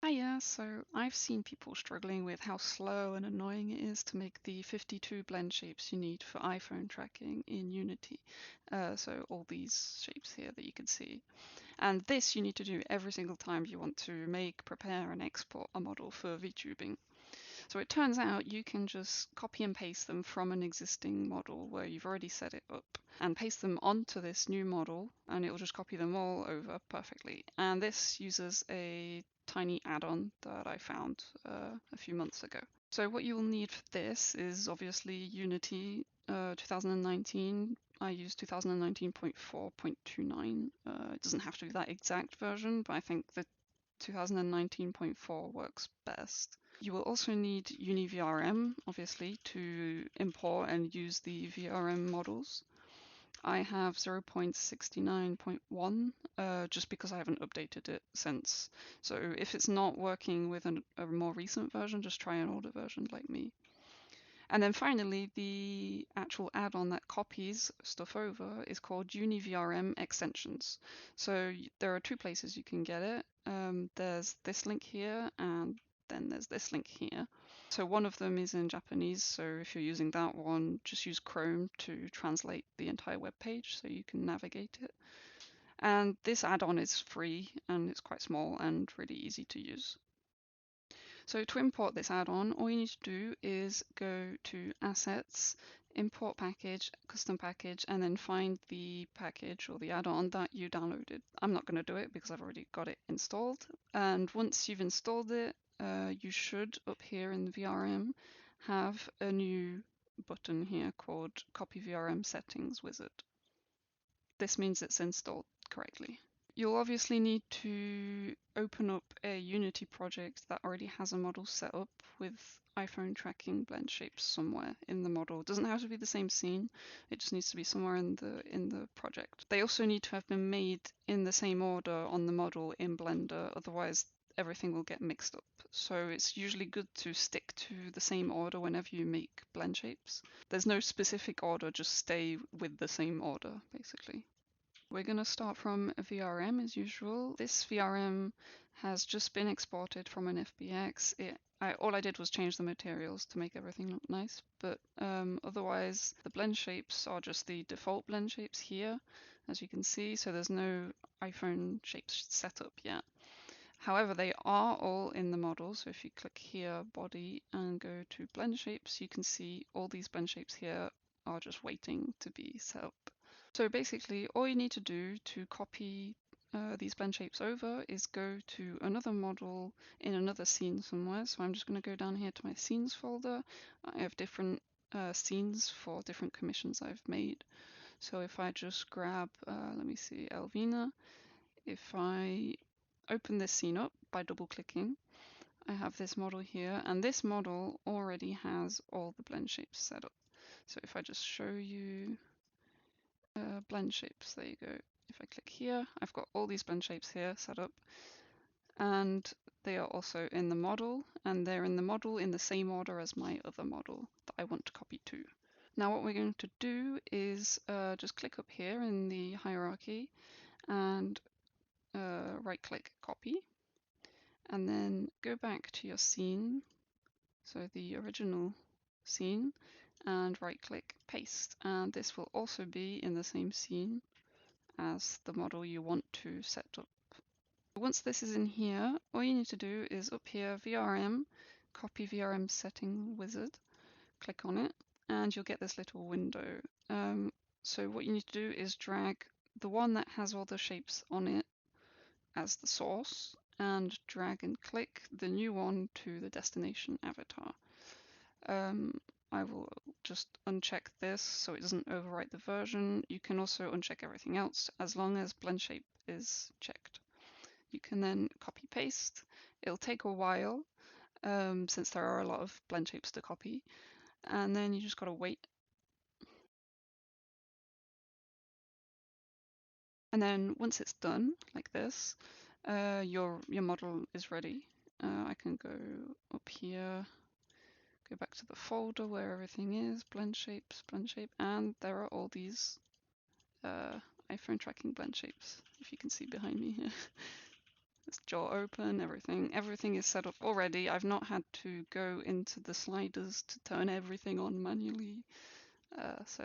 Hiya, so I've seen people struggling with how slow and annoying it is to make the 52 blend shapes you need for iPhone tracking in Unity. So all these shapes here that you can see. And this you need to do every single time you want to make, prepare and export a model for VTubing. So it turns out you can just copy and paste them from an existing model where you've already set it up and paste them onto this new model, and it will just copy them all over perfectly. And this uses a tiny add-on that I found a few months ago. So what you will need for this is obviously Unity 2019. I use 2019.4.29. It doesn't have to be that exact version, but I think the 2019.4 works best. You will also need UniVRM, obviously, to import and use the VRM models. I have 0.69.1 just because I haven't updated it since. So if it's not working with a more recent version, just try an older version like me. And then finally, the actual add-on that copies stuff over is called UniVRM Extensions. So there are two places you can get it. There's this link here, and then there's this link here. So one of them is in Japanese, so if you're using that one, just use Chrome to translate the entire web page so you can navigate it. And this add-on is free, and it's quite small and really easy to use. So to import this add-on, all you need to do is go to Assets, Import Package, Custom Package, and then find the package or the add-on that you downloaded. I'm not going to do it because I've already got it installed. And once you've installed it, you should, up here in the VRM, have a new button here called Copy VRM Settings Wizard. This means it's installed correctly. You'll obviously need to open up a Unity project that already has a model set up with iPhone tracking blend shapes somewhere in the model. It doesn't have to be the same scene, it just needs to be somewhere in the project. They also need to have been made in the same order on the model in Blender, otherwise everything will get mixed up. So it's usually good to stick to the same order whenever you make blend shapes. There's no specific order, just stay with the same order, basically. We're going to start from a VRM as usual. This VRM has just been exported from an FBX. All I did was change the materials to make everything look nice, but otherwise the blend shapes are just the default blend shapes here, as you can see, so there's no iPhone shapes set up yet. However, they are all in the model, so if you click here, body, and go to blend shapes, you can see all these blend shapes here are just waiting to be set up. So basically, all you need to do to copy these blend shapes over is go to another model in another scene somewhere. So I'm just going to go down here to my scenes folder. I have different scenes for different commissions I've made. So if I just grab, let me see, Elvina, if I open this scene up by double clicking, I have this model here, and this model already has all the blend shapes set up. So if I just show you blend shapes, there you go. If I click here, I've got all these blend shapes here set up, and they are also in the model, and they're in the model in the same order as my other model that I want to copy to. Now what we're going to do is just click up here in the hierarchy and right click copy, and then go back to your scene, so the original scene, and right click paste, and this will also be in the same scene as the model you want to set up. Once this is in here, all you need to do is up here, VRM, copy VRM setting wizard, click on it, and you'll get this little window. So what you need to do is drag the one that has all the shapes on it as the source, and drag and click the new one to the destination avatar. I will just uncheck this so it doesn't overwrite the version. You can also uncheck everything else as long as blend shape is checked. You can then copy paste. It'll take a while since there are a lot of blend shapes to copy, and then you just gotta wait. And then once it's done like this, your model is ready. I can go up here, go back to the folder where everything is, blend shapes, blend shape, and there are all these iPhone tracking blend shapes, if you can see behind me here. This jaw open, everything is set up already. I've not had to go into the sliders to turn everything on manually. So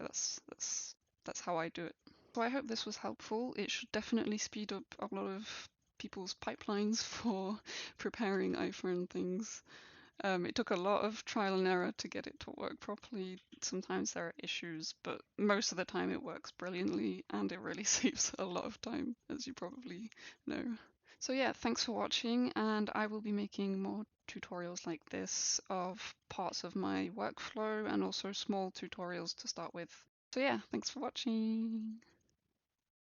that's how I do it. So I hope this was helpful. It should definitely speed up a lot of people's pipelines for preparing iPhone things. It took a lot of trial and error to get it to work properly. Sometimes there are issues, but most of the time it works brilliantly, and it really saves a lot of time, as you probably know. So yeah, thanks for watching, and I will be making more tutorials like this of parts of my workflow and also small tutorials to start with. So yeah, thanks for watching.